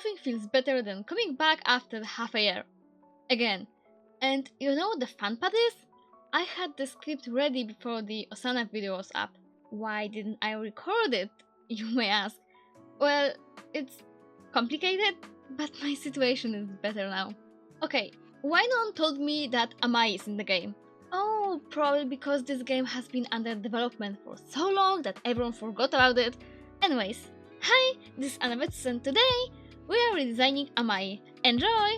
nothing feels better than coming back after half a year. Again. And you know what the fun part is? I had the script ready before the Osana video was up. Why didn't I record it? You may ask. Well, it's complicated, but my situation is better now. Okay, why no one told me that Amai is in the game? Oh, probably because this game has been under development for so long that everyone forgot about it. Anyways, hi, this is Anabets and today we are redesigning Amai. Enjoy!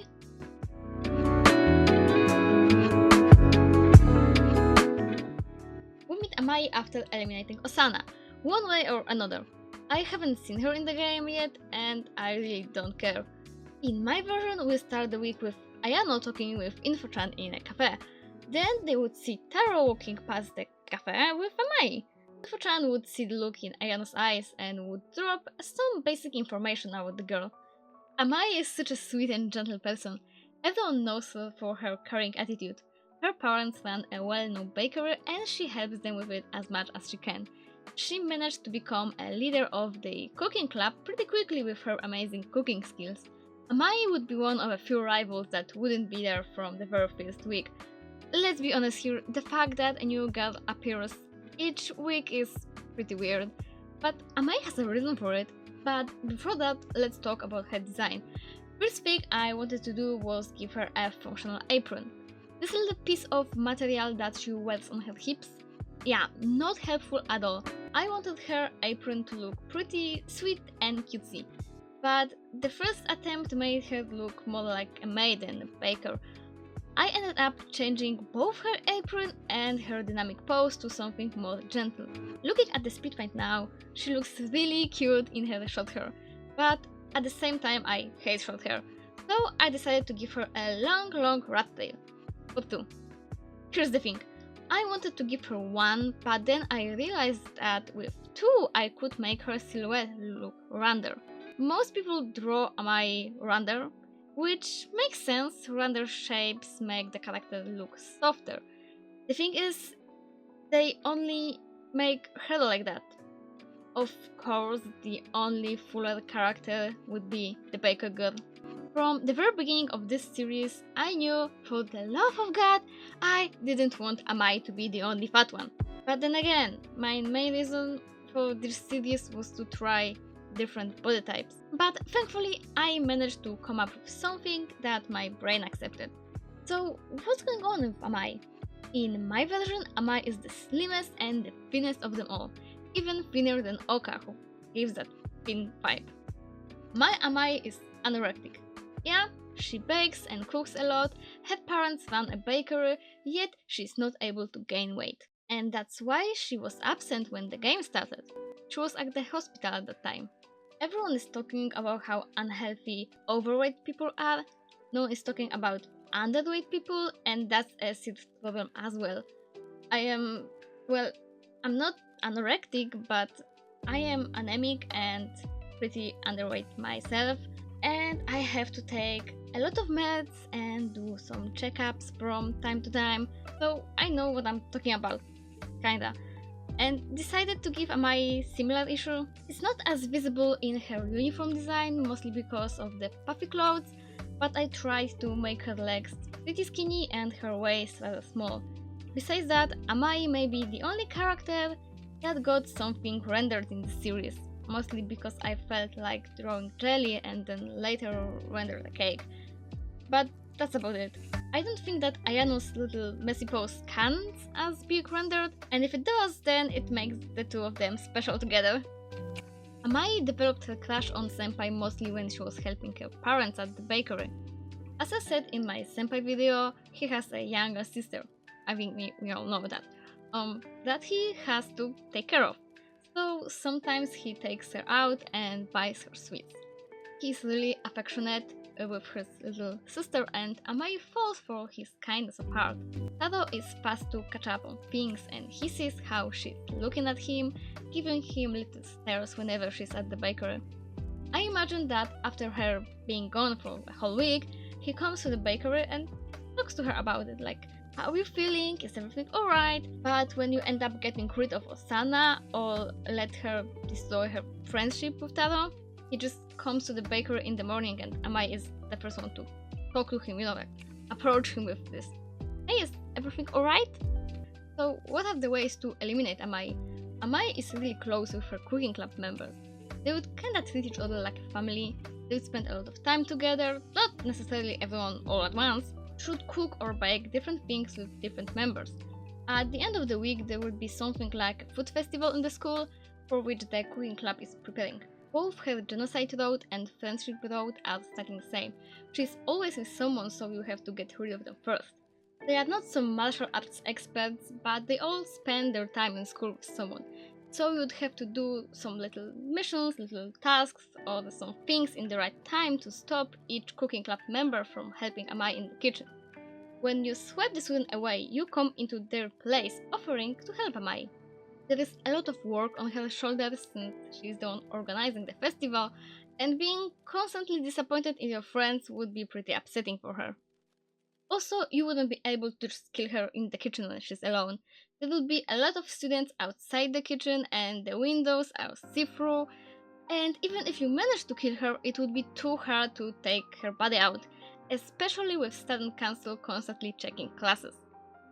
We meet Amai after eliminating Osana, one way or another. I haven't seen her in the game yet and I really don't care. In my version, we start the week with Ayano talking with Infochan in a cafe. Then they would see Taro walking past the cafe with Amai. Infochan would see the look in Ayano's eyes and would drop some basic information about the girl. Amai is such a sweet and gentle person. Everyone knows her for her caring attitude. Her parents run a well-known bakery and she helps them with it as much as she can. She managed to become a leader of the cooking club pretty quickly with her amazing cooking skills. Amai would be one of a few rivals that wouldn't be there from the very first week. Let's be honest here, the fact that a new girl appears each week is pretty weird, but Amai has a reason for it. But before that, let's talk about her design. First thing I wanted to do was give her a functional apron. This little piece of material that she wears on her hips. Yeah, not helpful at all. I wanted her apron to look pretty sweet and cutesy, but the first attempt made her look more like a maid than a baker. I ended up changing both her apron and her dynamic pose to something more gentle. Looking at the Speedpaint now, she looks really cute in her short hair, but at the same time I hate short hair, so I decided to give her a long rat tail. Or two. Here's the thing, I wanted to give her one, but then I realized that with two I could make her silhouette look rounder. Most people draw Amai rounder, which makes sense. Rounder shapes make the character look softer. The thing is, they only make her like that. Of course, the only fuller character would be the baker girl. From the very beginning of this series, I knew, for the love of God, I didn't want Amai to be the only fat one. But then again, my main reason for this series was to try different body types. But thankfully, I managed to come up with something that my brain accepted. So, what's going on with Amai? In my version, Amai is the slimmest and the thinnest of them all, even thinner than Oka, who gives that thin vibe. My Amai is anorectic. Yeah, she bakes and cooks a lot, her parents run a bakery, yet she's not able to gain weight. And that's why she was absent when the game started. She was at the hospital at that time. Everyone is talking about how unhealthy overweight people are. No one is talking about underweight people, and that's a serious problem as well. I'm not anorectic, but I am anemic and pretty underweight myself. And I have to take a lot of meds and do some checkups from time to time, so I know what I'm talking about, kinda. And decided to give Amai similar issue. It's not as visible in her uniform design, mostly because of the puffy clothes, but I tried to make her legs pretty skinny and her waist rather small. Besides that, Amai may be the only character that got something rendered in the series, mostly because I felt like drawing jelly and then later render the cake. But that's about it. I don't think that Ayano's little messy pose counts as being rendered, and if it does, then it makes the two of them special together. Amai developed her crush on Senpai mostly when she was helping her parents at the bakery. As I said in my Senpai video, he has a younger sister. I think we all know that he has to take care of. So sometimes he takes her out and buys her sweets. He's really affectionate with his little sister, and Amai falls for his kindness of heart. Taro is fast to catch up on things, and he sees how she's looking at him, giving him little stares whenever she's at the bakery. I imagine that after her being gone for a whole week, he comes to the bakery and talks to her about it, like, how are you feeling? Is everything alright? But when you end up getting rid of Osana or let her destroy her friendship with Taro, he just comes to the bakery in the morning and Amai is the first one to talk to him, like approach him with this, "Hey, is everything alright?" So what are the ways to eliminate Amai? Amai is really close with her cooking club members. They would kinda treat each other like a family, they would spend a lot of time together, not necessarily everyone all at once, should cook or bake different things with different members. At the end of the week there would be something like a food festival in the school, for which the cooking club is preparing. Both her genocide route and friendship route are starting the same. She's always with someone, so you have to get rid of them first. They are not some martial arts experts, but they all spend their time in school with someone. So you'd have to do some little missions, little tasks, or some things in the right time to stop each cooking club member from helping Amai in the kitchen. When you swipe the student away, you come into their place, offering to help Amai. There is a lot of work on her shoulders since she's the one organizing the festival, and being constantly disappointed in your friends would be pretty upsetting for her. Also, you wouldn't be able to just kill her in the kitchen when she's alone. There will be a lot of students outside the kitchen and the windows are see-through, and even if you manage to kill her, it would be too hard to take her body out, especially with student council constantly checking classes.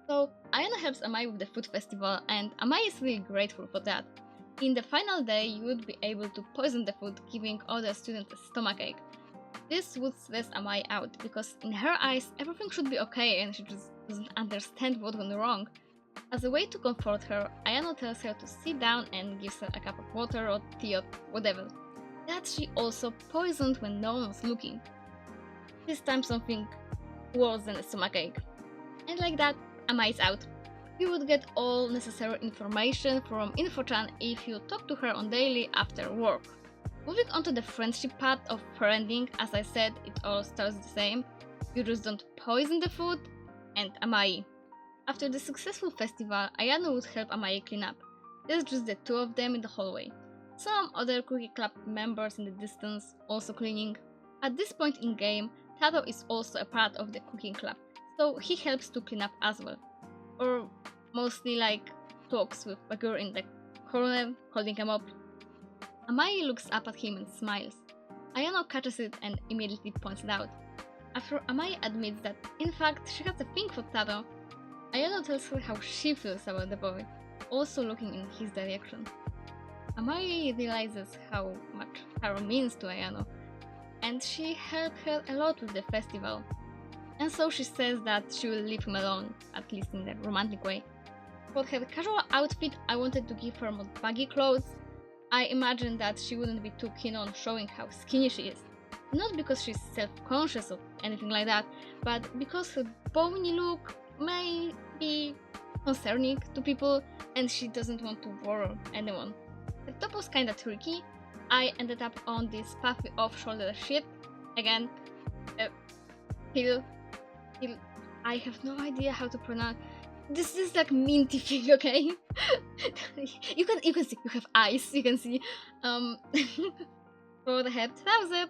So Ayana helps Amai with the food festival, and Amai is really grateful for that. In the final day, you would be able to poison the food, giving other students a stomachache. This would stress Amai out, because in her eyes everything should be okay and she just doesn't understand what went wrong. As a way to comfort her, Ayano tells her to sit down and gives her a cup of water or tea or whatever. That she also poisoned when no one was looking. This time something worse than a stomachache. And like that, Amai is out. You would get all necessary information from InfoChan if you talk to her on daily after work. Moving on to the friendship part of friending, as I said, it all starts the same. You just don't poison the food, and Amai. After the successful festival, Ayano would help Amai clean up. There's just the two of them in the hallway. Some other cookie club members in the distance also cleaning. At this point in game, Taro is also a part of the cooking club, so he helps to clean up as well. Or mostly like talks with Bagur in the corner, holding him up. Amai looks up at him and smiles. Ayano catches it and immediately points it out. After Amai admits that in fact she has a thing for Taro, Ayano tells her how she feels about the boy, also looking in his direction. Amai realizes how much Taro means to Ayano, and she helped her a lot with the festival. And so she says that she will leave him alone, at least in the romantic way. For her casual outfit, I wanted to give her more baggy clothes. I imagined that she wouldn't be too keen on showing how skinny she is. Not because she's self-conscious or anything like that, but because her bony look may be concerning to people and she doesn't want to worry anyone. The top was kinda tricky. I ended up on this puffy off-shoulder shit. Again, heel. I have no idea how to pronounce. This is like minty thing, okay? you can see, you have eyes, you can see. For the head trousers,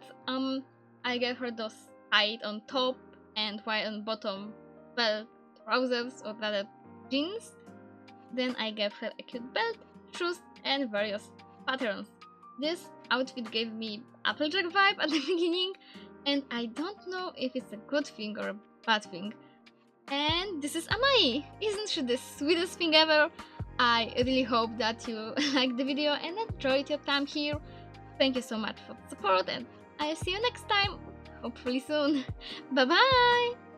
I gave her those tight on top and white on bottom, well, trousers or rather jeans. Then I gave her a cute belt, shoes and various patterns. This outfit gave me Applejack vibe at the beginning, and I don't know if it's a good thing or a bad thing. And this is Amai! Isn't she the sweetest thing ever? I really hope that you liked the video and enjoyed your time here. Thank you so much for the support and I'll see you next time, hopefully soon. Bye bye!